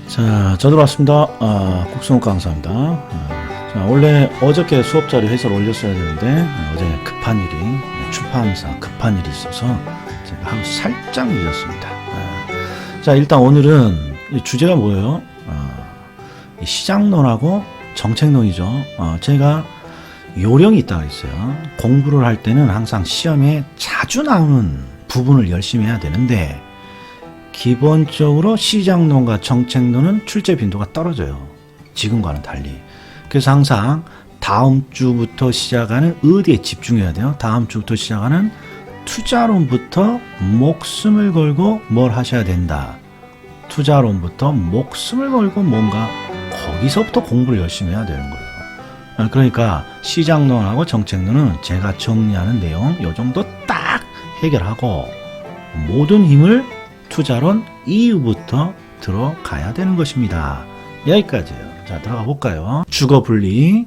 자, 저도 왔습니다. 국성욱 강사입니다. 자, 원래 어저께 수업 자료 해설 올렸어야 되는데 어제 급한 일이 출판사 급한 일이 있어서 제가 하루 살짝 늦었습니다. 자, 일단 오늘은 이 주제가 뭐예요? 이 시장론하고 정책론이죠. 제가 요령이 있다고 했어요. 공부를 할 때는 항상 시험에 자주 나오는 부분을 열심히 해야 되는데 기본적으로 시장론과 정책론은 출제 빈도가 떨어져요. 지금과는 달리. 그래서 항상 다음 주부터 시작하는 어디에 집중해야 돼요? 다음 주부터 시작하는 투자론부터 목숨을 걸고 뭘 하셔야 된다. 투자론부터 목숨을 걸고 뭔가 거기서부터 공부를 열심히 해야 되는 거예요. 그러니까 시장론하고 정책론은 제가 정리하는 내용 요 정도 딱 해결하고 모든 힘을 투자론 이후부터 들어가야 되는 것입니다. 여기까지예요. 자, 들어가 볼까요? 주거 분리.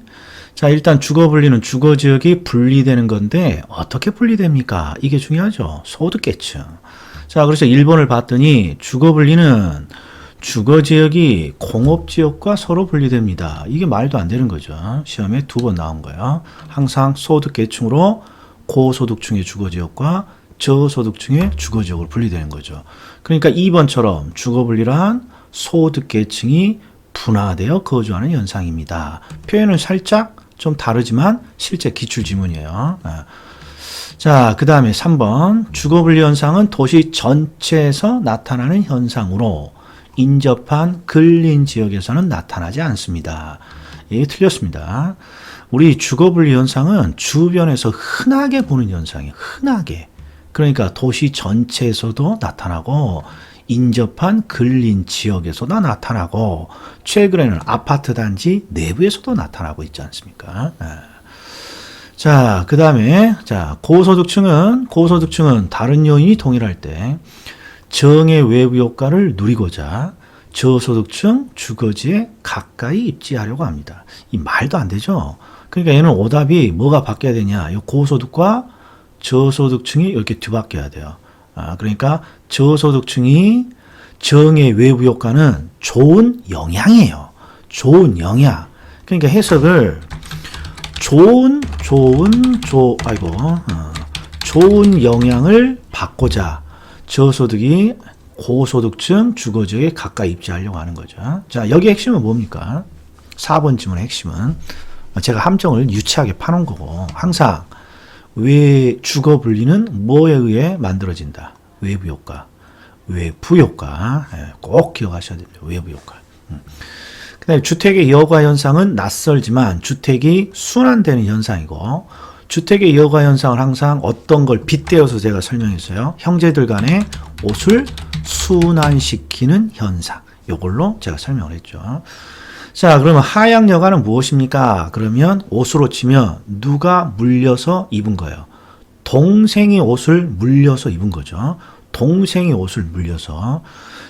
자, 일단 주거 분리는 주거 지역이 분리되는 건데 어떻게 분리됩니까? 이게 중요하죠. 소득계층. 자, 그래서 1번을 봤더니 주거 분리는 주거 지역이 공업 지역과 서로 분리됩니다. 이게 말도 안 되는 거죠. 시험에 2번 나온 거예요. 항상 소득계층으로 고소득층의 주거 지역과 저소득층의 주거 지역으로 분리되는 거죠. 그러니까 2번처럼 주거 분리란 소득계층이 분화되어 거주하는 현상입니다. 표현은 살짝 좀 다르지만 실제 기출지문이에요. 자, 그 다음에 3번 주거 분리 현상은 도시 전체에서 나타나는 현상으로 인접한 근린 지역에서는 나타나지 않습니다. 이게 틀렸습니다. 우리 주거 분리 현상은 주변에서 흔하게 보는 현상이에요. 흔하게. 그러니까 도시 전체에서도 나타나고 인접한 근린 지역에서도 나타나고 최근에는 아파트 단지 내부에서도 나타나고 있지 않습니까? 자, 그 다음에 고소득층은 다른 요인이 동일할 때 정의 외부 효과를 누리고자 저소득층 주거지에 가까이 입지하려고 합니다. 이 말도 안 되죠. 그러니까 얘는 오답이 뭐가 바뀌어야 되냐? 이 고소득과 저소득층이 이렇게 뒤바뀌어야 돼요. 그러니까 저소득층이 정의 외부 효과는 좋은 영향이에요. 좋은 영향. 그러니까 해석을 좋은 영향을 받고자 저소득이 고소득층 주거지에 가까이 입지하려고 하는 거죠. 자, 여기 핵심은 뭡니까? 4번 지문의 핵심은 제가 함정을 유치하게 파놓은 거고 항상 왜 주거 분리는 뭐에 의해 만들어진다? 외부 효과. 외부 효과. 꼭 기억하셔야 돼요. 외부 효과. 그 다음에 주택의 여과 현상은 낯설지만 주택이 순환되는 현상이고 주택의 여과 현상을 항상 어떤 걸 빗대어서 제가 설명했어요. 형제들 간의 옷을 순환시키는 현상. 이걸로 제가 설명을 했죠. 자, 그러면 하향 여과는 무엇입니까? 그러면 옷으로 치면 누가 물려서 입은 거예요. 동생이 옷을 물려서 입은 거죠. 동생이 옷을 물려서.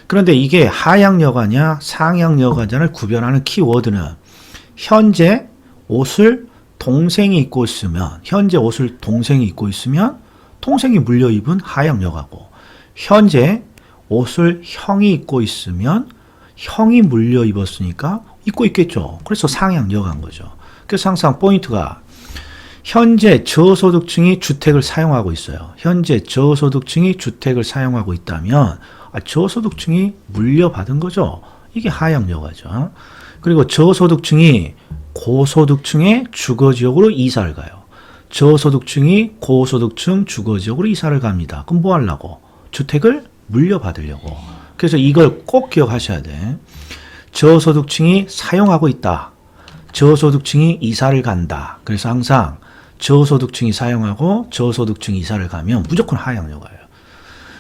그런데 이게 하향 여과냐 상향 여과냐를 구별하는 키워드는 현재 옷을 동생이 입고 있으면 동생이 물려 입은 하향 여과고 현재 옷을 형이 입고 있으면 형이 물려 입었으니까 입고 있겠죠. 그래서 상향 여과인 거죠. 그래서 항상 포인트가 현재 저소득층이 주택을 사용하고 있어요. 현재 저소득층이 주택을 사용하고 있다면 저소득층이 물려받은 거죠. 이게 하향 여과죠. 그리고 저소득층이 고소득층의 주거지역으로 이사를 가요. 저소득층이 고소득층 주거지역으로 이사를 갑니다. 그럼 뭐 하려고? 주택을 물려받으려고. 그래서 이걸 꼭 기억하셔야 돼. 저소득층이 사용하고 있다. 저소득층이 이사를 간다. 그래서 항상 저소득층이 사용하고 저소득층이 이사를 가면 무조건 하향 여과예요.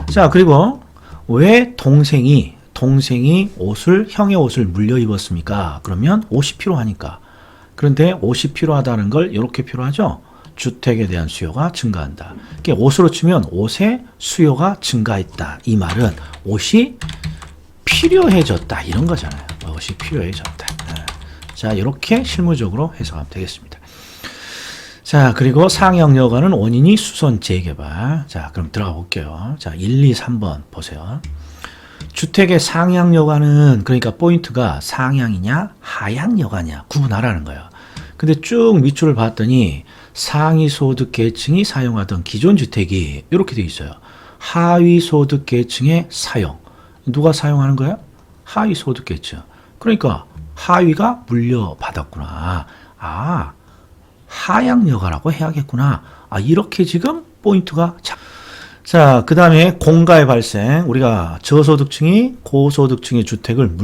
자, 그리고 왜 동생이 형의 옷을 물려 입었습니까? 그러면 옷이 필요하니까. 그런데 옷이 필요하다는 걸 이렇게 필요하죠. 주택에 대한 수요가 증가한다. 그러니까 옷으로 치면 옷의 수요가 증가했다. 이 말은 옷이 필요해졌다. 이런 거잖아요. 옷이 필요해졌다. 자, 이렇게 실무적으로 해석하면 되겠습니다. 자, 그리고 상향 여과는 원인이 수선 재개발. 자, 그럼 들어가 볼게요. 자, 1, 2, 3번 보세요. 주택의 상향 여가는 그러니까 포인트가 상향이냐 하향 여가냐 구분하라는 거예요. 근데 쭉 밑줄을 봤더니 상위 소득 계층이 사용하던 기존 주택이 이렇게 돼 있어요. 하위 소득 계층의 사용. 누가 사용하는 거야? 하위 소득 계층. 그러니까 하위가 물려받았구나. 아, 하향 여가라고 해야겠구나. 아, 이렇게 지금 포인트가 자, 그 다음에 공가의 발생. 우리가 저소득층이 고소득층의 주택을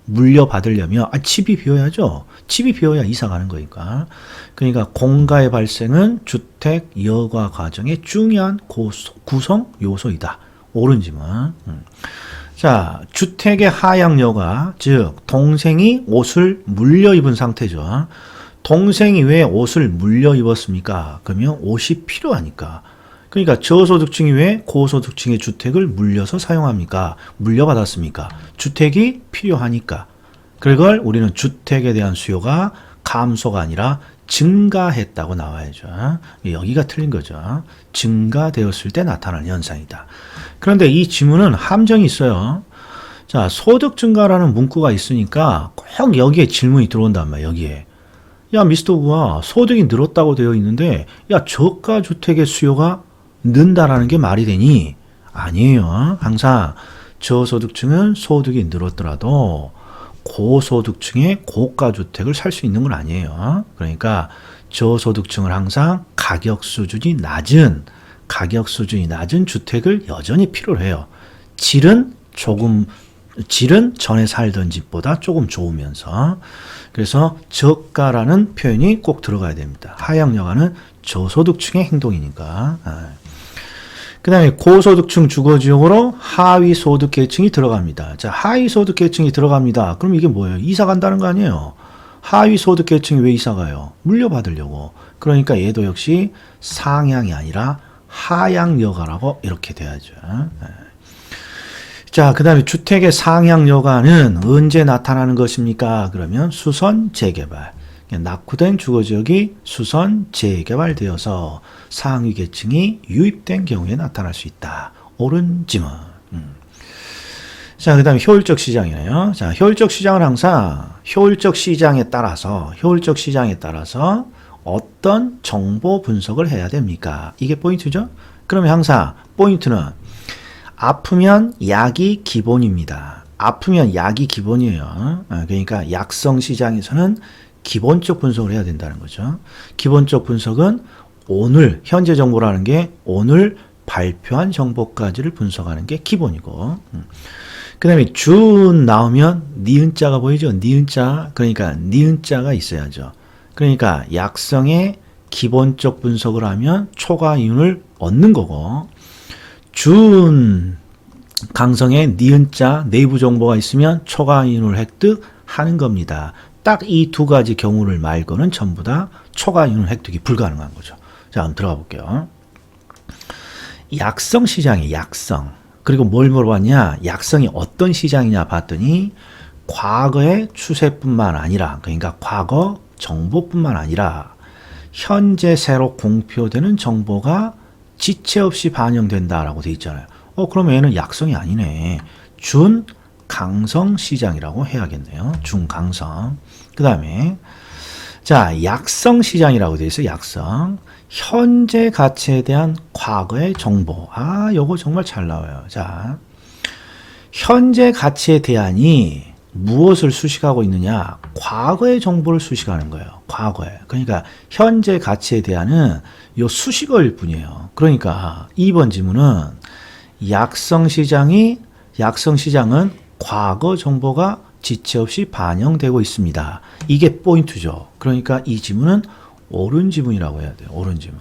물려받으려면, 집이 비어야죠. 집이 비어야 이사 가는 거니까. 그러니까 공가의 발생은 주택 여가 과정의 중요한 구성 요소이다. 옳은 지문. 자, 주택의 하향 여가, 즉, 동생이 옷을 물려 입은 상태죠. 동생이 왜 옷을 물려 입었습니까? 그러면 옷이 필요하니까. 그러니까 저소득층이 왜 고소득층의 주택을 물려서 사용합니까? 물려받았습니까? 주택이 필요하니까. 그걸 우리는 주택에 대한 수요가 감소가 아니라 증가했다고 나와야죠. 여기가 틀린 거죠. 증가되었을 때 나타나는 현상이다. 그런데 이 지문은 함정이 있어요. 자, 소득 증가라는 문구가 있으니까 꼭 여기에 질문이 들어온단 말이야, 여기에. 야, 미스터 우가 소득이 늘었다고 되어 있는데, 야, 저가 주택의 수요가 는다라는 게 말이 되니? 아니에요. 항상 저소득층은 소득이 늘었더라도 고소득층의 고가 주택을 살 수 있는 건 아니에요. 그러니까 저소득층은 항상 가격 수준이 낮은 주택을 여전히 필요로 해요. 질은 전에 살던 집보다 조금 좋으면서. 그래서 저가라는 표현이 꼭 들어가야 됩니다. 하향 여가는 저소득층의 행동이니까. 그 다음에 고소득층 주거지역으로 하위 소득 계층이 들어갑니다. 자, 하위 소득 계층이 들어갑니다. 그럼 이게 뭐예요? 이사 간다는 거 아니에요? 하위 소득 계층이 왜 이사 가요? 물려받으려고. 그러니까 얘도 역시 상향이 아니라 하향 여가라고 이렇게 돼야죠. 자, 그 다음에 주택의 상향 여가는 언제 나타나는 것입니까? 그러면 수선 재개발. 낙후된 주거지역이 수선 재개발되어서 상위 계층이 유입된 경우에 나타날 수 있다. 옳은 지문. 자, 그 다음에 효율적 시장이네요. 자, 효율적 시장은 항상 효율적 시장에 따라서 어떤 정보 분석을 해야 됩니까? 이게 포인트죠? 그러면 항상 포인트는 아프면 약이 기본입니다. 아프면 약이 기본이에요. 그러니까 약성 시장에서는 기본적 분석을 해야 된다는 거죠. 기본적 분석은 오늘 현재 정보라는 게 오늘 발표한 정보까지를 분석하는 게 기본이고, 그 다음에 준 나오면 니은자가 보이죠? 니은자. 그러니까 니은자가 있어야죠. 그러니까 약성의 기본적 분석을 하면 초과이윤을 얻는 거고, 준 강성의 니은자 내부 정보가 있으면 초과이윤을 획득하는 겁니다. 딱 이 두 가지 경우를 말고는 전부 다 초과이윤 획득이 불가능한 거죠. 자, 한번 들어가 볼게요. 약성 시장의 약성. 그리고 뭘 물어봤냐? 약성이 어떤 시장이냐 봤더니 과거의 추세뿐만 아니라, 그러니까 과거 정보뿐만 아니라 현재 새로 공표되는 정보가 지체 없이 반영된다라고 돼 있잖아요. 그러면 얘는 약성이 아니네. 준 강성 시장이라고 해야겠네요. 중강성. 그 다음에 자, 약성 시장이라고 되어 있어요. 약성. 현재 가치에 대한 과거의 정보. 요거 정말 잘 나와요. 자, 현재 가치에 대한이 무엇을 수식하고 있느냐? 과거의 정보를 수식하는 거예요. 과거에. 그러니까 현재 가치에 대한은 요 수식어일 뿐이에요. 그러니까 2번 지문은 약성 시장은 과거 정보가 지체 없이 반영되고 있습니다. 이게 포인트죠. 그러니까 이 지문은 옳은 지문이라고 해야 돼요. 옳은 지문.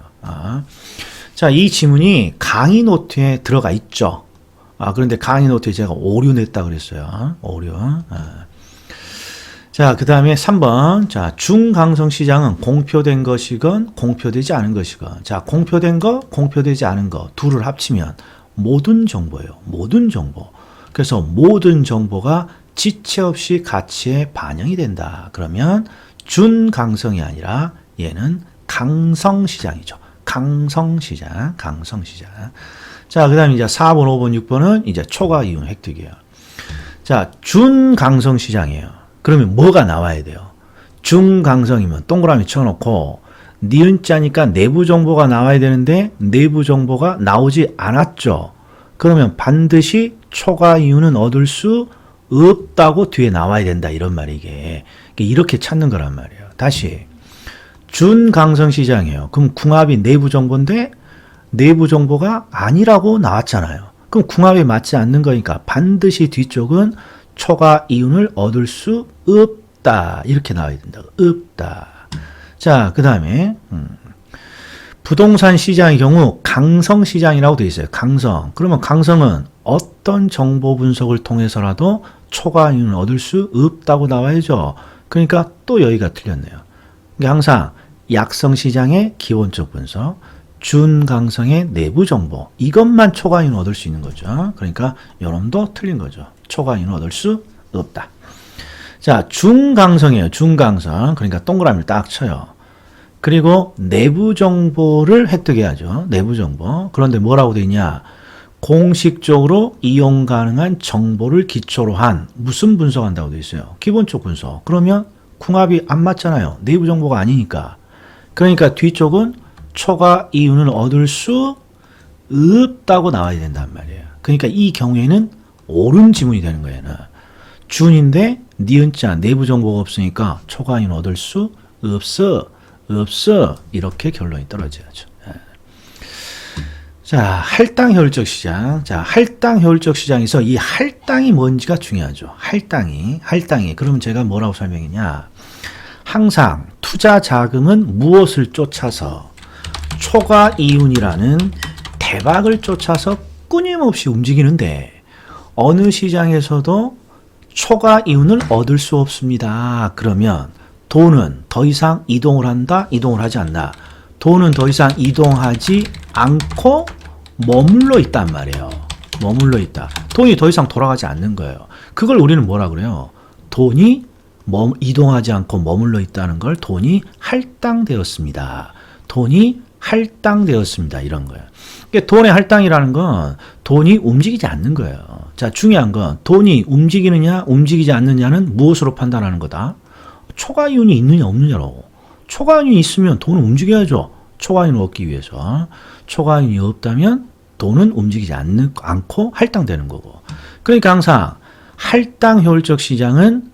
자, 이 지문이 강의 노트에 들어가 있죠. 그런데 강의 노트에 제가 오류 냈다 그랬어요. 오류. 자, 그 다음에 3번. 자, 중강성 시장은 공표된 것이건 공표되지 않은 것이건. 자, 공표된 거, 공표되지 않은 거 둘을 합치면 모든 정보예요. 모든 정보. 그래서 모든 정보가 지체 없이 가치에 반영이 된다. 그러면 준강성이 아니라 얘는 강성시장이죠. 강성시장. 자, 그 다음에 이제 4번, 5번, 6번은 이제 초과 이윤 획득이에요. 자, 준강성 시장이에요. 그러면 뭐가 나와야 돼요? 중강성이면 동그라미 쳐놓고 니은자니까 내부 정보가 나와야 되는데 내부 정보가 나오지 않았죠. 그러면 반드시 초과 이윤은 얻을 수 없다고 뒤에 나와야 된다 이런 말이 이게 이렇게 찾는 거란 말이에요. 다시 준강성 시장이에요. 그럼 궁합이 내부 정보인데 내부 정보가 아니라고 나왔잖아요. 그럼 궁합에 맞지 않는 거니까 반드시 뒤쪽은 초과 이윤을 얻을 수 없다 이렇게 나와야 된다. 없다. 자, 그 다음에 부동산 시장의 경우 강성 시장이라고 되어 있어요. 강성. 그러면 강성은 어떤 정보 분석을 통해서라도 초과 이윤을 얻을 수 없다고 나와야죠. 그러니까 또 여기가 틀렸네요. 그러니까 항상 약성 시장의 기본적 분석, 준강성의 내부 정보 이것만 초과 이윤을 얻을 수 있는 거죠. 그러니까 요놈도 틀린 거죠. 초과 이윤을 얻을 수 없다. 자, 중강성이에요. 중강성. 그러니까 동그라미를 딱 쳐요. 그리고 내부 정보를 획득해야죠. 내부 정보. 그런데 뭐라고 되어 있냐? 공식적으로 이용 가능한 정보를 기초로 한 무슨 분석한다고 되어 있어요? 기본적 분석. 그러면 궁합이 안 맞잖아요. 내부 정보가 아니니까. 그러니까 뒤쪽은 초과 이윤을 얻을 수 없다고 나와야 된단 말이에요. 그러니까 이 경우에는 옳은 지문이 되는 거예요. 준인데 니은자 내부 정보가 없으니까 초과 이윤 얻을 수 없어 이렇게 결론이 떨어져야죠. 자, 할당 효율적 시장. 자, 할당 효율적 시장에서 이 할당이 뭔지가 중요하죠. 할당이 그러면 제가 뭐라고 설명했냐? 항상 투자 자금은 무엇을 쫓아서 초과 이윤이라는 대박을 쫓아서 끊임없이 움직이는데 어느 시장에서도 초과 이윤을 얻을 수 없습니다. 그러면 돈은 더 이상 이동을 한다? 이동을 하지 않나? 돈은 더 이상 이동하지 않고 머물러 있단 말이에요. 머물러 있다. 돈이 더 이상 돌아가지 않는 거예요. 그걸 우리는 뭐라 그래요? 돈이 이동하지 않고 머물러 있다는 걸 돈이 할당되었습니다. 돈이 할당되었습니다. 이런 거예요. 그러니까 돈의 할당이라는 건 돈이 움직이지 않는 거예요. 자, 중요한 건 돈이 움직이느냐 움직이지 않느냐는 무엇으로 판단하는 거다? 초과이윤이 있느냐 없느냐로. 초과이윤이 있으면 돈은 움직여야죠. 초과이윤을 얻기 위해서. 초과이윤이 없다면 돈은 움직이지 않고 할당되는 거고. 그러니까 항상 할당 효율적 시장은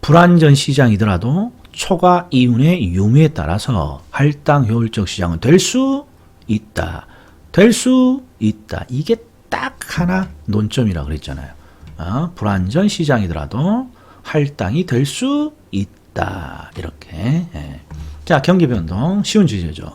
불안전 시장이더라도 초과이윤의 유무에 따라서 할당 효율적 시장은 될 수 있다. 될 수 있다. 이게 딱 하나 논점이라고 그랬잖아요. 불안전 시장이더라도 할당이 될 수 있다. 이렇게. 자, 경기 변동 쉬운 주제죠.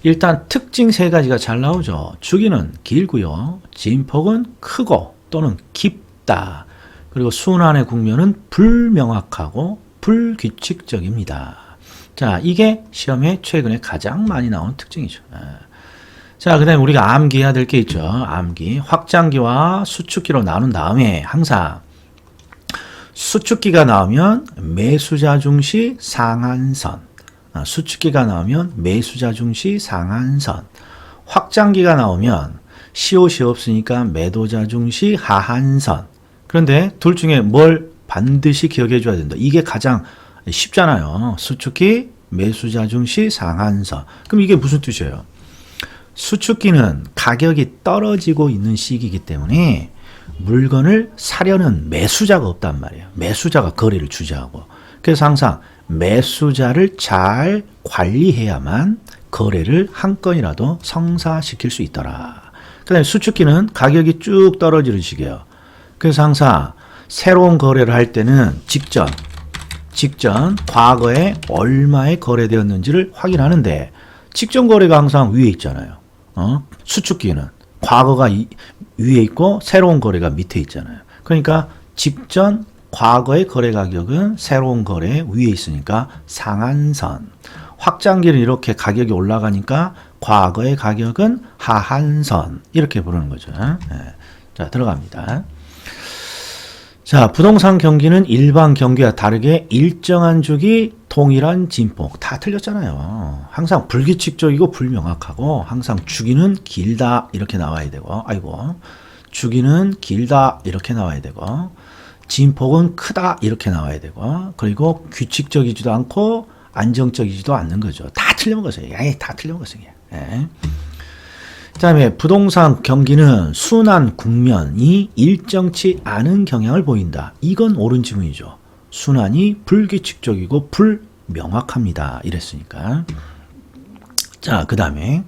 일단 특징 세 가지가 잘 나오죠. 주기는 길고요. 진폭은 크고 또는 깊다. 그리고 순환의 국면은 불명확하고 불규칙적입니다. 자, 이게 시험에 최근에 가장 많이 나온 특징이죠. 자, 그 다음에 우리가 암기해야 될 게 있죠. 암기. 확장기와 수축기로 나눈 다음에 항상 수축기가 나오면 매수자 중시 상한선. 수축기가 나오면 매수자 중시 상한선. 확장기가 나오면 시옷이 없으니까 매도자 중시 하한선. 그런데 둘 중에 뭘 반드시 기억해 줘야 된다. 이게 가장 쉽잖아요. 수축기, 매수자 중시 상한선. 그럼 이게 무슨 뜻이에요? 수축기는 가격이 떨어지고 있는 시기이기 때문에 물건을 사려는 매수자가 없단 말이에요. 매수자가 거래를 주재하고. 그래서 항상 매수자를 잘 관리해야만 거래를 한 건이라도 성사시킬 수 있더라. 그 다음에 수축기는 가격이 쭉 떨어지는 시기예요. 그래서 항상 새로운 거래를 할 때는 직전 과거에 얼마에 거래되었는지를 확인하는데 직전 거래가 항상 위에 있잖아요. 수축기는 과거가 위에 있고 새로운 거래가 밑에 있잖아요. 그러니까 직전 과거의 거래 가격은 새로운 거래 위에 있으니까 상한선. 확장기는 이렇게 가격이 올라가니까 과거의 가격은 하한선. 이렇게 부르는 거죠. 자, 들어갑니다. 자, 부동산 경기는 일반 경기와 다르게 일정한 주기, 동일한 진폭. 다 틀렸잖아요. 항상 불규칙적이고 불명확하고, 항상 주기는 길다 이렇게 나와야 되고, 주기는 길다 이렇게 나와야 되고, 진폭은 크다 이렇게 나와야 되고, 그리고 규칙적이지도 않고 안정적이지도 않는 거죠. 다 틀려먹었어요. 다 틀려먹었어요. 예. 그 다음에 부동산 경기는 순환 국면이 일정치 않은 경향을 보인다. 이건 옳은 지문이죠. 순환이 불규칙적이고 불명확합니다. 이랬으니까. 자, 그 다음에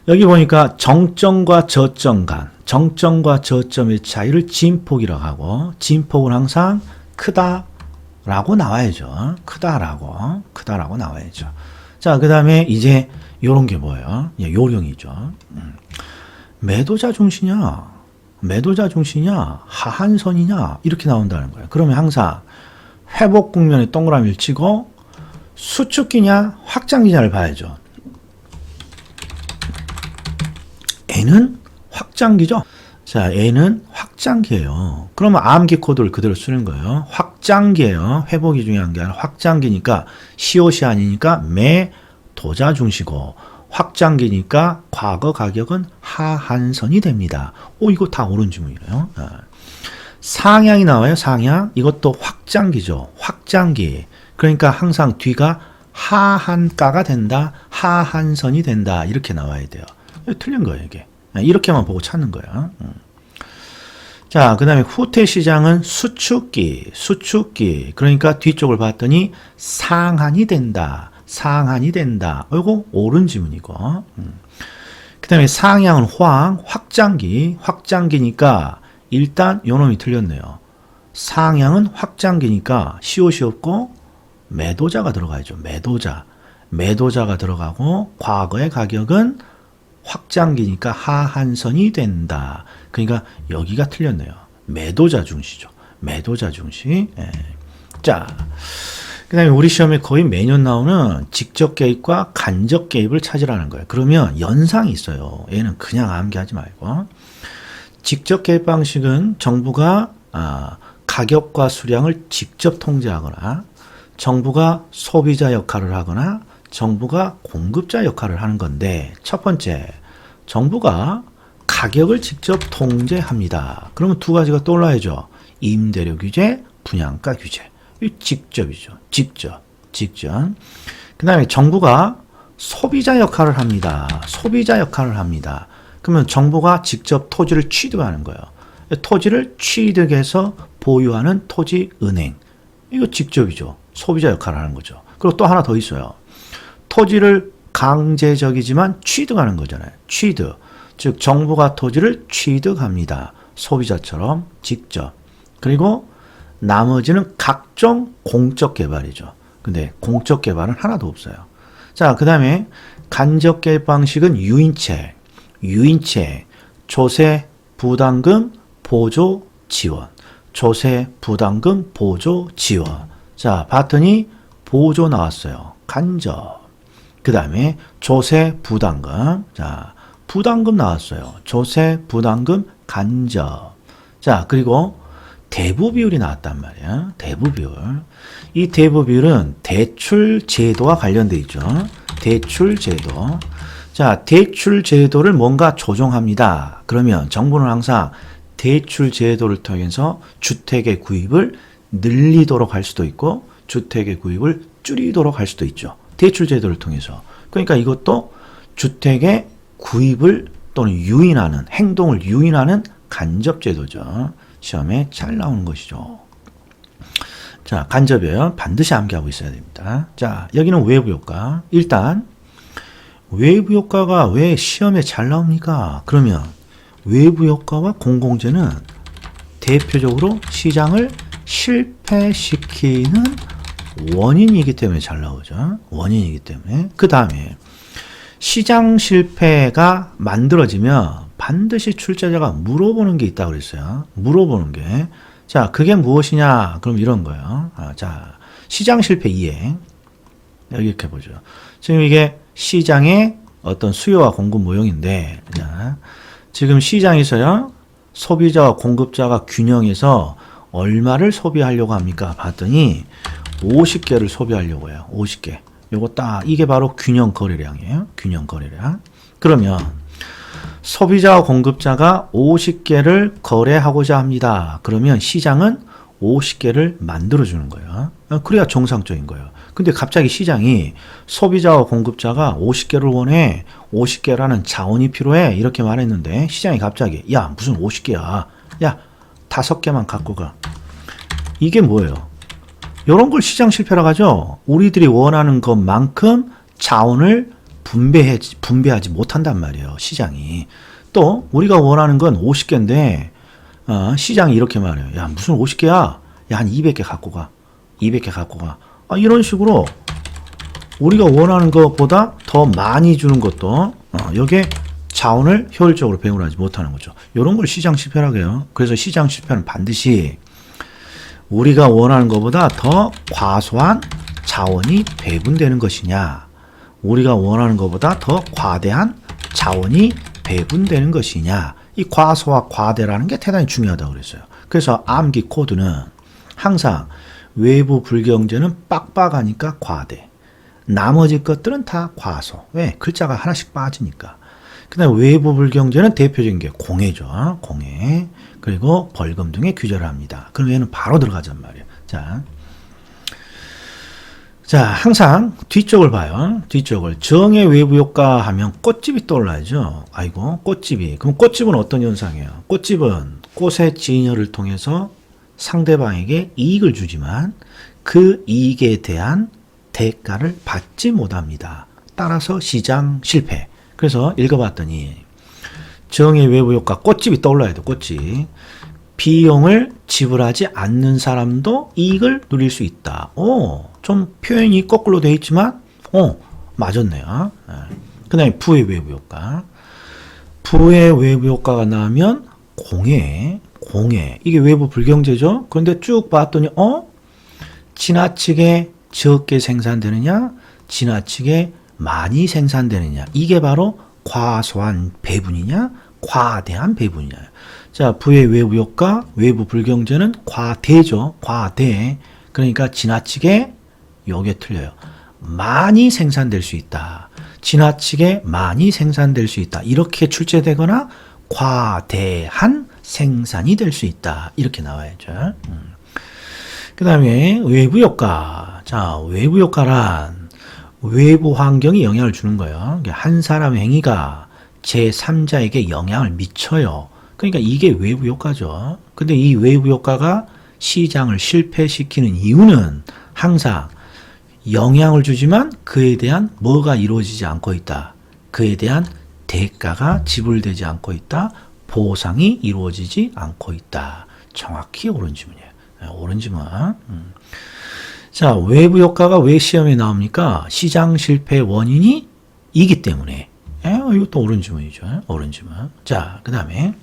여기 보니까 정점과 저점 간, 정점과 저점의 차이를 진폭이라고 하고, 진폭은 항상 크다라고 나와야죠. 크다라고 나와야죠. 자, 그 다음에 이제 요런 게 뭐예요? 요령이죠. 매도자 중시냐, 하한선이냐, 이렇게 나온다는 거예요. 그러면 항상 회복 국면에 동그라미를 치고, 수축기냐, 확장기냐를 봐야죠. N은 확장기죠. 자, N은 확장기예요. 그러면 암기 코드를 그대로 쓰는 거예요. 확장기예요. 회복이 중요한 게 아니라 확장기니까 시옷이 아니니까 매도자 중시고, 확장기니까 과거 가격은 하한선이 됩니다. 이거 다 옳은 지문이에요. 상향이 나와요. 상향. 이것도 확장기죠. 확장기. 그러니까 항상 뒤가 하한가가 된다, 하한선이 된다, 이렇게 나와야 돼요. 틀린 거예요, 이게. 이렇게만 보고 찾는 거야. 자, 그 다음에 후퇴 시장은 수축기. 그러니까 뒤쪽을 봤더니 상한이 된다. 이거 옳은 지문이고. 그 다음에 상향은 확장기니까 일단 요놈이 틀렸네요. 상향은 확장기니까 시옷이 없고 매도자가 들어가야죠. 매도자가 들어가고, 과거의 가격은 확장기니까 하한선이 된다. 그러니까 여기가 틀렸네요. 매도자 중시죠. 예. 자, 그 다음에 우리 시험에 거의 매년 나오는 직접 개입과 간접 개입을 찾으라는 거예요. 그러면 연상이 있어요. 얘는 그냥 암기하지 말고. 직접 개입 방식은 정부가 가격과 수량을 직접 통제하거나, 정부가 소비자 역할을 하거나, 정부가 공급자 역할을 하는 건데, 첫 번째, 정부가 가격을 직접 통제합니다. 그러면 두 가지가 떠올라야죠. 임대료 규제, 분양가 규제. 이 직접이죠. 직접. 그 다음에 정부가 소비자 역할을 합니다. 그러면 정부가 직접 토지를 취득하는 거예요. 토지를 취득해서 보유하는 토지은행. 이거 직접이죠. 소비자 역할을 하는 거죠. 그리고 또 하나 더 있어요. 토지를 강제적이지만 취득하는 거잖아요. 취득. 즉 정부가 토지를 취득합니다. 소비자처럼 직접. 그리고 나머지는 각종 공적 개발이죠. 근데 공적 개발은 하나도 없어요. 자, 그 다음에 간접 개입 방식은 유인책, 조세 부담금 보조 지원. 자, 봤더니 보조 나왔어요. 간접. 그 다음에 조세 부담금. 자, 부담금 나왔어요. 조세 부담금 간접. 자, 그리고 대부 비율이 나왔단 말이야. 대부 비율. 이 대부 비율은 대출 제도와 관련돼 있죠. 대출 제도. 자, 대출 제도를 뭔가 조정합니다. 그러면 정부는 항상 대출 제도를 통해서 주택의 구입을 늘리도록 할 수도 있고, 주택의 구입을 줄이도록 할 수도 있죠. 대출 제도를 통해서. 그러니까 이것도 주택의 구입을 또는 유인하는, 행동을 유인하는 간접 제도죠. 시험에 잘 나오는 것이죠. 자, 간접이에요. 반드시 암기하고 있어야 됩니다. 자, 여기는 외부 효과. 일단 외부 효과가 왜 시험에 잘 나옵니까? 그러면 외부 효과와 공공재는 대표적으로 시장을 실패시키는 원인이기 때문에 잘 나오죠. 원인이기 때문에. 그 다음에 시장 실패가 만들어지면 반드시 출제자가 물어보는 게 있다고 그랬어요. 물어보는 게. 자, 그게 무엇이냐? 그럼 이런 거예요. 자, 시장 실패 이행. 여기 이렇게 보죠. 지금 이게 시장의 어떤 수요와 공급 모형인데, 자, 지금 시장에서요, 소비자와 공급자가 균형해서 얼마를 소비하려고 합니까? 봤더니 50개를 소비하려고 해요. 50개. 요거 딱 이게 바로 균형 거래량이에요. 균형 거래량. 그러면 소비자와 공급자가 50개를 거래하고자 합니다. 그러면 시장은 50개를 만들어주는 거예요. 그래야 정상적인 거예요. 근데 갑자기 시장이 소비자와 공급자가 50개를 원해. 50개라는 자원이 필요해. 이렇게 말했는데 시장이 갑자기 야 무슨 50개야. 야 5개만 갖고 가. 이게 뭐예요? 이런 걸 시장 실패라고 하죠. 우리들이 원하는 것만큼 자원을 분배하지 못한단 말이에요. 시장이. 또 우리가 원하는 건 50개인데 시장이 이렇게 말해요. 야 무슨 50개야? 야 한 200개 갖고 가. 200개 갖고 가. 이런 식으로 우리가 원하는 것보다 더 많이 주는 것도 여기에 자원을 효율적으로 배분하지 못하는 거죠. 이런 걸 시장 실패라고 해요. 그래서 시장 실패는 반드시 우리가 원하는 것보다 더 과소한 자원이 배분되는 것이냐, 우리가 원하는 것보다 더 과대한 자원이 배분되는 것이냐. 이 과소와 과대라는 게 대단히 중요하다고 그랬어요. 그래서 암기 코드는 항상 외부 불경제는 빡빡하니까 과대, 나머지 것들은 다 과소. 왜? 글자가 하나씩 빠지니까. 그 다음에 외부 불경제는 대표적인 게 공해죠. 공해. 그리고 벌금 등의 규제를 합니다. 그럼 얘는 바로 들어가잔 말이에요. 자, 항상 뒤쪽을 봐요. 뒤쪽을. 정의 외부 효과 하면 꽃집이 떠올라야죠. 아이고, 꽃집이. 그럼 꽃집은 어떤 현상이에요? 꽃집은 꽃의 진열을 통해서 상대방에게 이익을 주지만 그 이익에 대한 대가를 받지 못합니다. 따라서 시장 실패. 그래서 읽어봤더니 정의 외부 효과 꽃집이 떠올라야 돼. 꽃집. 비용을 지불하지 않는 사람도 이익을 누릴 수 있다. 좀 표현이 거꾸로 돼 있지만 맞았네요. 그 다음에 부의 외부 효과. 부의 외부 효과가 나오면 공해. 이게 외부 불경제죠. 그런데 쭉 봤더니 지나치게 적게 생산되느냐, 지나치게 많이 생산되느냐. 이게 바로 과소한 배분이냐, 과대한 배분이냐. 자, 부의 외부 효과, 외부 불경제는 과대죠. 과대. 그러니까 지나치게, 요게 틀려요. 많이 생산될 수 있다. 지나치게 많이 생산될 수 있다. 이렇게 출제되거나 과대한 생산이 될 수 있다. 이렇게 나와야죠. 그 다음에 외부 효과. 자, 외부 효과란 외부 환경이 영향을 주는 거예요. 한 사람의 행위가 제3자에게 영향을 미쳐요. 그러니까 이게 외부 효과죠. 근데 이 외부 효과가 시장을 실패시키는 이유는 항상 영향을 주지만 그에 대한 뭐가 이루어지지 않고 있다. 그에 대한 대가가 지불되지 않고 있다. 보상이 이루어지지 않고 있다. 정확히 옳은 지문이에요. 옳은 지문. 자, 외부 효과가 왜 시험에 나옵니까? 시장 실패의 원인이 이기 때문에. 이것도 옳은 지문이죠. 옳은 지문. 자, 그 다음에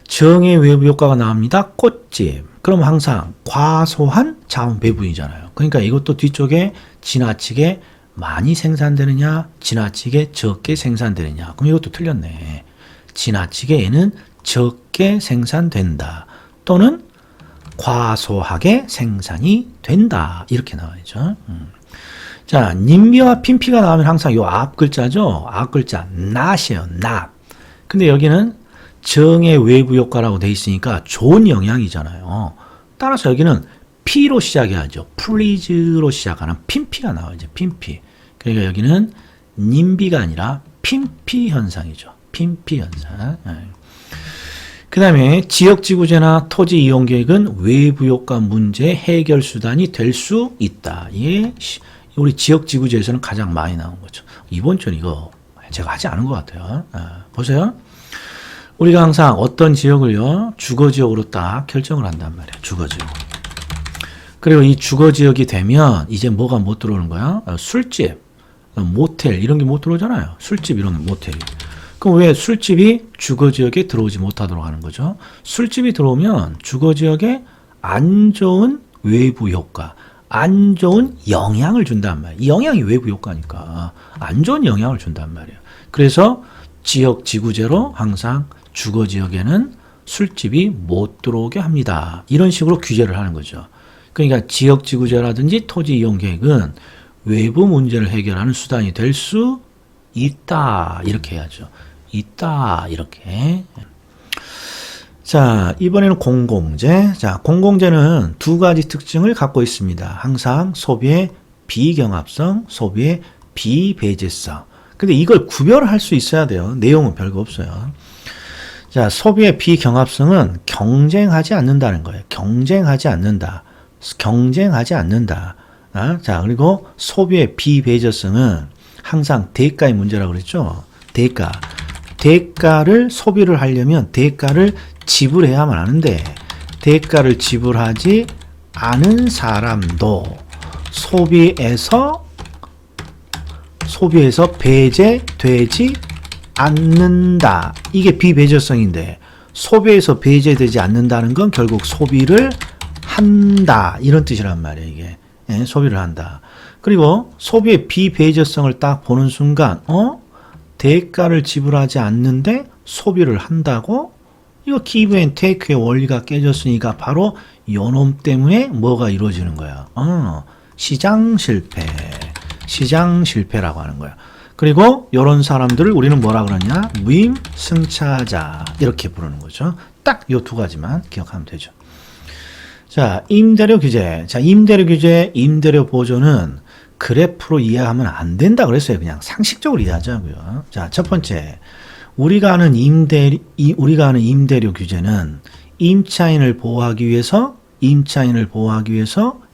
정의 외부 효과가 나옵니다. 꽃집. 그럼 항상 과소한 자원 배분이잖아요. 그러니까 이것도 뒤쪽에 지나치게 많이 생산되느냐, 지나치게 적게 생산되느냐. 그럼 이것도 틀렸네. 지나치게 얘는 적게 생산된다. 또는 과소하게 생산이 된다. 이렇게 나와야죠. 자, 님비와 핀피가 나오면 항상 요 앞 글자죠. 앞 글자 not이에요. not. 근데 여기는 정의 외부 효과라고 돼 있으니까 좋은 영향이잖아요. 따라서 여기는 P로 시작해야죠. please로 시작하는 핀피가 나와야죠. 핀피. 그러니까 여기는 님비가 아니라 핀피 현상이죠. 핀피 현상. 그 다음에 지역지구제나 토지 이용 계획은 외부 효과 문제 해결 수단이 될 수 있다. 이게 우리 지역지구제에서는 가장 많이 나온 거죠. 이번 주 이거 제가 하지 않은 것 같아요. 보세요. 우리가 항상 어떤 지역을요, 주거지역으로 딱 결정을 한단 말이에요. 주거지역. 그리고 이 주거지역이 되면 이제 뭐가 못 들어오는 거야? 술집, 모텔 이런 게 못 들어오잖아요. 술집 이런 모텔이. 그럼 왜 술집이 주거지역에 들어오지 못하도록 하는 거죠? 술집이 들어오면 주거지역에 안 좋은 외부 효과, 안 좋은 영향을 준단 말이에요. 이 영향이 외부 효과니까 안 좋은 영향을 준단 말이에요. 그래서 지역 지구제로 항상 주거지역에는 술집이 못 들어오게 합니다. 이런 식으로 규제를 하는 거죠. 그러니까 지역지구제라든지 토지 이용 계획은 외부 문제를 해결하는 수단이 될 수 있다. 이렇게 해야죠. 있다. 이렇게. 자, 이번에는 공공재. 자, 공공재는 두 가지 특징을 갖고 있습니다. 항상 소비의 비경합성, 소비의 비배제성. 근데 이걸 구별할 수 있어야 돼요. 내용은 별거 없어요. 자, 소비의 비경합성은 경쟁하지 않는다는 거예요. 경쟁하지 않는다. 경쟁하지 않는다. 자, 그리고 소비의 비배제성은 항상 대가의 문제라고 그랬죠. 대가. 대가를 소비를 하려면 대가를 지불해야만 하는데 대가를 지불하지 않은 사람도 소비에서 배제되지 않는다. 이게 비배제성인데 소비에서 배제되지 않는다는 건 결국 소비를 한다. 이런 뜻이란 말이에요. 이게. 예, 소비를 한다. 그리고 소비의 비배제성을 딱 보는 순간 대가를 지불하지 않는데 소비를 한다고? 이거 기브 앤 테이크의 원리가 깨졌으니까 바로 요놈 때문에 뭐가 이루어지는 거야. 시장 실패라고 하는 거야. 그리고 이런 사람들을 우리는 뭐라 그러냐? 무임승차자 이렇게 부르는 거죠. 딱 요 두 가지만 기억하면 되죠. 자, 임대료 규제. 자, 임대료 규제, 임대료 보조는 그래프로 이해하면 안 된다 그랬어요. 그냥 상식적으로 이해하자고요. 자, 첫 번째. 우리가 아는 임대료 규제는 임차인을 보호하기 위해서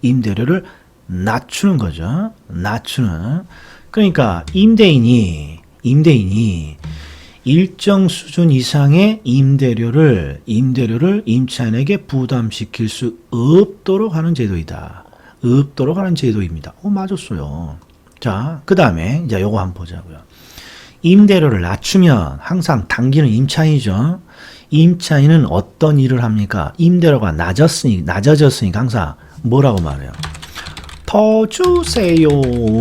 임대료를 낮추는 거죠. 낮추는. 그러니까 임대인이 일정 수준 이상의 임대료를 임차인에게 부담시킬 수 없도록 하는 제도이다. 없도록 하는 제도입니다. 맞았어요. 자, 그 다음에 이제 요거 한번 보자고요. 임대료를 낮추면 항상 당기는 임차인이죠. 임차인은 어떤 일을 합니까? 임대료가 낮아졌으니까 항상 뭐라고 말해요? 더 주세요.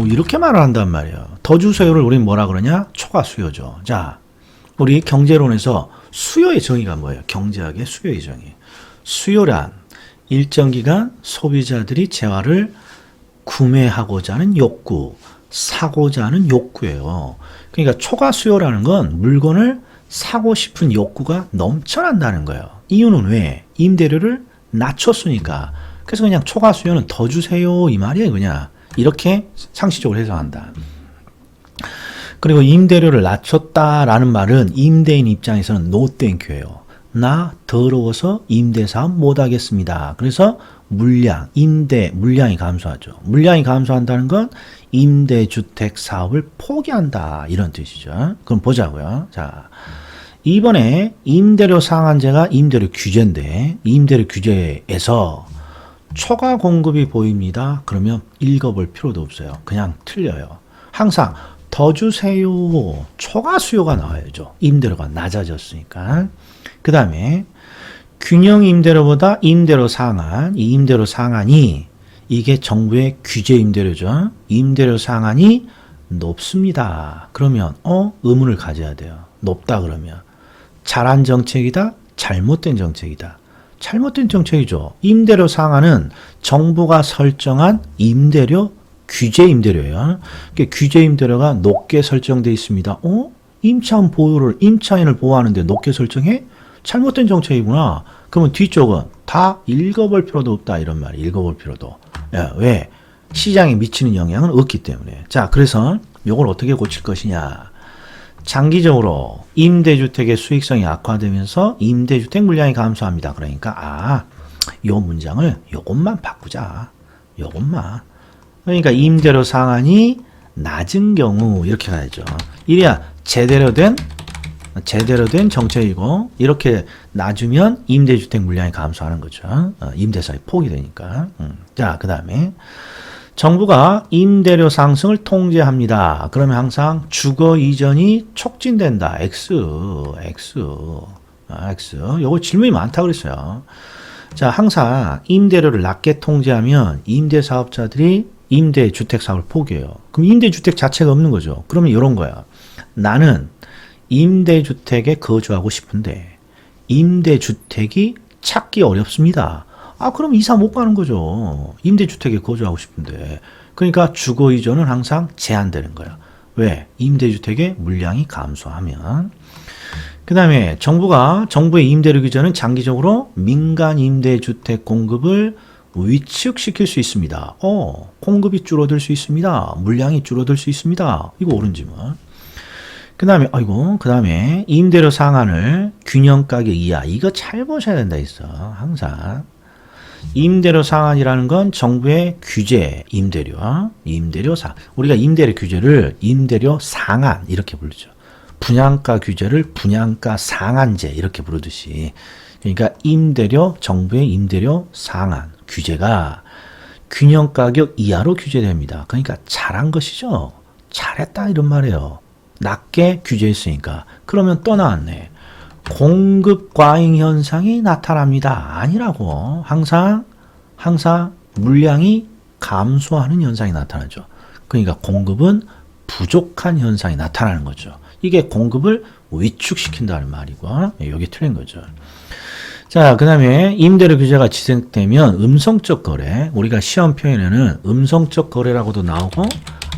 이렇게 말을 한단 말이에요. 더 주세요를 우리는 뭐라 그러냐? 초과 수요죠. 자, 우리 경제론에서 수요의 정의가 뭐예요? 경제학의 수요의 정의. 수요란 일정 기간 소비자들이 재화를 구매하고자 하는 욕구, 사고자 하는 욕구예요. 그러니까 초과 수요라는 건 물건을 사고 싶은 욕구가 넘쳐난다는 거예요. 이유는 왜? 임대료를 낮췄으니까. 그래서 그냥 초과 수요는 더 주세요 이 말이에요. 그냥 이렇게 상식적으로 해석한다. 그리고 임대료를 낮췄다라는 말은 임대인 입장에서는 no thank you예요. 나 더러워서 임대사업 못하겠습니다. 그래서 물량이 감소하죠. 물량이 감소한다는 건 임대주택 사업을 포기한다. 이런 뜻이죠. 그럼 보자고요. 자, 이번에 임대료 상한제가 임대료 규제인데 임대료 규제에서 초과 공급이 보입니다. 그러면 읽어볼 필요도 없어요. 그냥 틀려요. 항상 더 주세요. 초과 수요가 나와야죠. 임대료가 낮아졌으니까. 그 다음에 균형 임대료보다 임대료 상한, 이 임대료 상한이 이게 정부의 규제 임대료죠. 임대료 상한이 높습니다. 그러면 의문을 가져야 돼요. 높다 그러면 잘한 정책이다, 잘못된 정책이다. 잘못된 정책이죠. 임대료 상한은 정부가 설정한 임대료 규제 임대료예요. 규제 임대료가 높게 설정되어 있습니다. 임차인을 보호하는데 높게 설정해? 잘못된 정책이구나. 그러면 뒤쪽은 다 읽어볼 필요도 없다. 이런 말이 읽어볼 필요도. 왜? 시장에 미치는 영향은 없기 때문에. 자, 그래서 이걸 어떻게 고칠 것이냐. 장기적으로 임대주택의 수익성이 악화되면서 임대주택 물량이 감소합니다. 그러니까 요 문장을 요것만 바꾸자. 요것만. 그러니까 임대료 상한이 낮은 경우 이렇게 가야죠. 이래야 제대로 된 정책이고 이렇게 낮으면 임대주택 물량이 감소하는 거죠. 임대사의 폭이 되니까. 자, 그 다음에 정부가 임대료 상승을 통제합니다. 그러면 항상 주거 이전이 촉진된다. X. 요거 질문이 많다 그랬어요. 자, 항상 임대료를 낮게 통제하면 임대사업자들이 임대주택 사업을 포기해요. 그럼 임대주택 자체가 없는 거죠. 그러면 이런 거야. 나는 임대주택에 거주하고 싶은데 임대주택이 찾기 어렵습니다. 아, 그럼 이사 못 가는 거죠. 임대주택에 거주하고 싶은데. 그러니까 주거 이전은 항상 제한되는 거야. 왜? 임대주택의 물량이 감소하면. 그 다음에 정부의 임대료 규제는 장기적으로 민간 임대주택 공급을 위축시킬 수 있습니다. 공급이 줄어들 수 있습니다. 물량이 줄어들 수 있습니다. 이거 옳은지 뭐. 그 다음에 임대료 상한을 균형 가격 이하. 이거 잘 보셔야 된다 했어. 항상. 임대료 상한이라는 건 정부의 규제, 임대료 상. 우리가 임대료 규제를 임대료 상한 이렇게 부르죠. 분양가 규제를 분양가 상한제 이렇게 부르듯이. 그러니까 정부의 임대료 상한 규제가 균형 가격 이하로 규제됩니다. 그러니까 잘한 것이죠. 잘했다 이런 말이에요. 낮게 규제했으니까. 그러면 또 나왔네. 공급 과잉 현상이 나타납니다. 아니라고. 항상 물량이 감소하는 현상이 나타나죠. 그러니까 공급은 부족한 현상이 나타나는 거죠. 이게 공급을 위축시킨다는 말이고, 여기 틀린 거죠. 자, 그 다음에 임대료 규제가 지속되면 음성적 거래, 우리가 시험 표현에는 음성적 거래라고도 나오고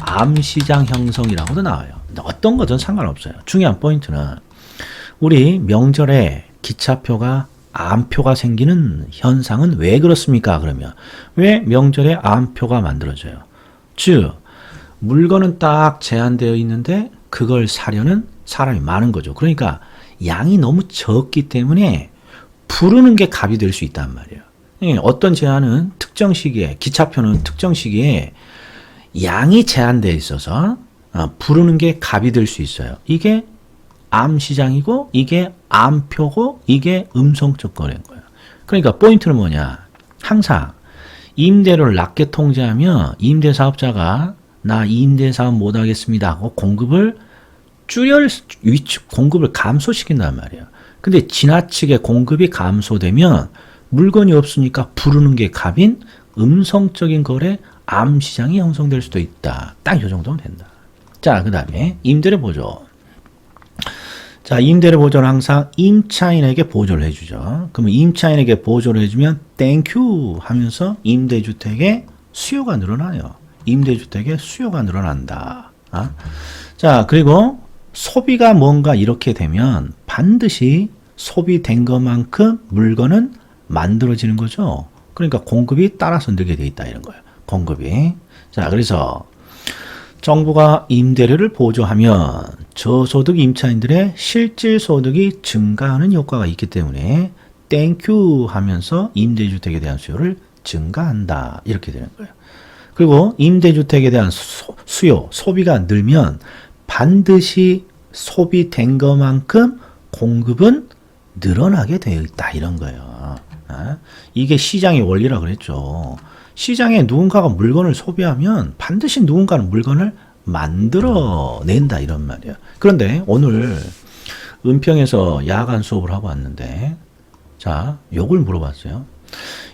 암시장 형성이라고도 나와요. 근데 어떤 거든 상관없어요. 중요한 포인트는 우리 명절에 기차표가 암표가 생기는 현상은 왜 그렇습니까? 그러면 왜 명절에 암표가 만들어져요? 즉 물건은 딱 제한되어 있는데 그걸 사려는 사람이 많은 거죠. 그러니까 양이 너무 적기 때문에 부르는 게 값이 될 수 있단 말이에요. 어떤 제한은 특정 시기에, 기차표는 특정 시기에 양이 제한되어 있어서 부르는 게 값이 될 수 있어요. 이게 암시장이고 이게 암표고 이게 음성적 거래인 거예요. 그러니까 포인트는 뭐냐? 항상 임대료를 낮게 통제하면 임대사업자가 나 임대사업 못하겠습니다 하고 공급을 공급을 감소시킨단 말이에요. 근데 지나치게 공급이 감소되면 물건이 없으니까 부르는 게 값인 음성적인 거래 암시장이 형성될 수도 있다. 딱 이 정도면 된다. 자, 그 다음에 임대료 보조. 자, 임대료 보조는 항상 임차인에게 보조를 해주죠. 그러면 임차인에게 보조를 해주면 땡큐 하면서 임대주택의 수요가 늘어나요. 임대주택의 수요가 늘어난다. 자, 그리고 소비가 뭔가 이렇게 되면 반드시 소비된 것만큼 물건은 만들어지는 거죠. 그러니까 공급이 따라서 늘게 돼 있다 이런 거예요. 공급이. 자, 그래서 정부가 임대료를 보조하면 저소득 임차인들의 실질 소득이 증가하는 효과가 있기 때문에 땡큐 하면서 임대주택에 대한 수요를 증가한다. 이렇게 되는 거예요. 그리고 임대주택에 대한 소비가 늘면 반드시 소비된 것만큼 공급은 늘어나게 되어 있다. 이런 거예요. 이게 시장의 원리라 그랬죠. 시장에 누군가가 물건을 소비하면 반드시 누군가는 물건을 만들어낸다 이런 말이에요. 그런데 오늘 은평에서 야간 수업을 하고 왔는데 자, 요걸 물어봤어요.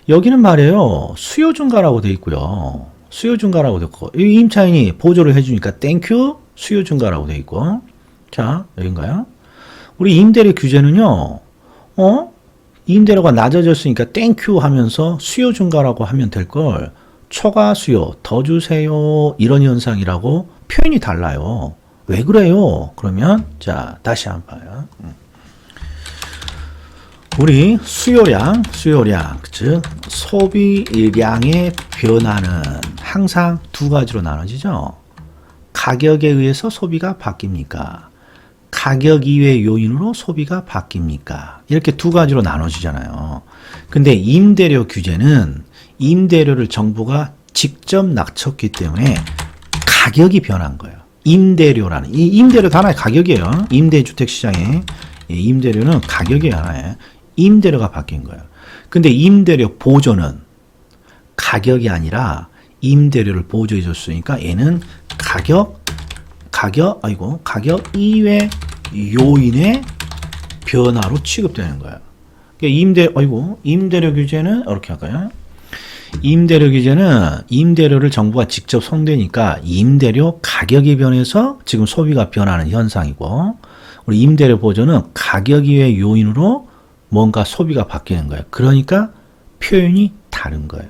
여기는 말이에요. 수요 증가라고 돼 있고요. 수요 증가라고 돼 있고 이 임차인이 보조를 해주니까 땡큐 수요 증가라고 돼 있고 자, 여긴가요? 우리 임대료 규제는요. 임대료가 낮아졌으니까 땡큐 하면서 수요 증가라고 하면 될 걸 초과 수요 더 주세요 이런 현상이라고 표현이 달라요. 왜 그래요? 그러면 자 다시 한번 봐요. 우리 수요량 즉 소비량의 변화는 항상 두 가지로 나눠지죠. 가격에 의해서 소비가 바뀝니까? 가격 이외의 요인으로 소비가 바뀝니까? 이렇게 두 가지로 나눠지잖아요. 근데 임대료 규제는 임대료를 정부가 직접 낮췄기 때문에 가격이 변한 거예요. 임대료라는 이 임대료 하나의 가격이에요. 임대주택 시장에 임대료는 가격이 하나예요. 임대료가 바뀐 거예요. 근데 임대료 보조는 가격이 아니라 임대료를 보조해 줬으니까 얘는 가격 이외 요인의 변화로 취급되는 거예요. 그러니까 임대료 규제는 이렇게 할까요? 임대료 규제는 임대료를 정부가 직접 손대니까 임대료 가격이 변해서 지금 소비가 변하는 현상이고 우리 임대료 보조는 가격 이외 요인으로 뭔가 소비가 바뀌는 거예요. 그러니까 표현이 다른 거예요.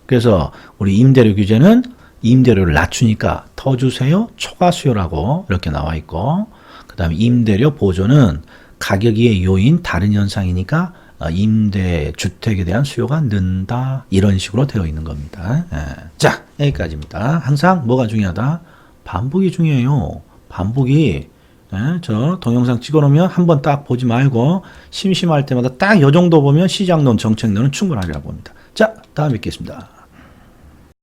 그래서 우리 임대료 규제는 임대료를 낮추니까 더 주세요, 초과 수요라고 이렇게 나와 있고, 그 다음에 임대료 보조는 가격이 요인 다른 현상이니까 임대 주택에 대한 수요가 는다, 이런 식으로 되어 있는 겁니다. 자, 여기까지입니다. 항상 뭐가 중요하다? 반복이 중요해요. 반복이. 저 동영상 찍어놓으면 한번 딱 보지 말고 심심할 때마다 딱 요 정도 보면 시장론, 정책론은 충분하리라고 봅니다. 자, 다음에 뵙겠습니다.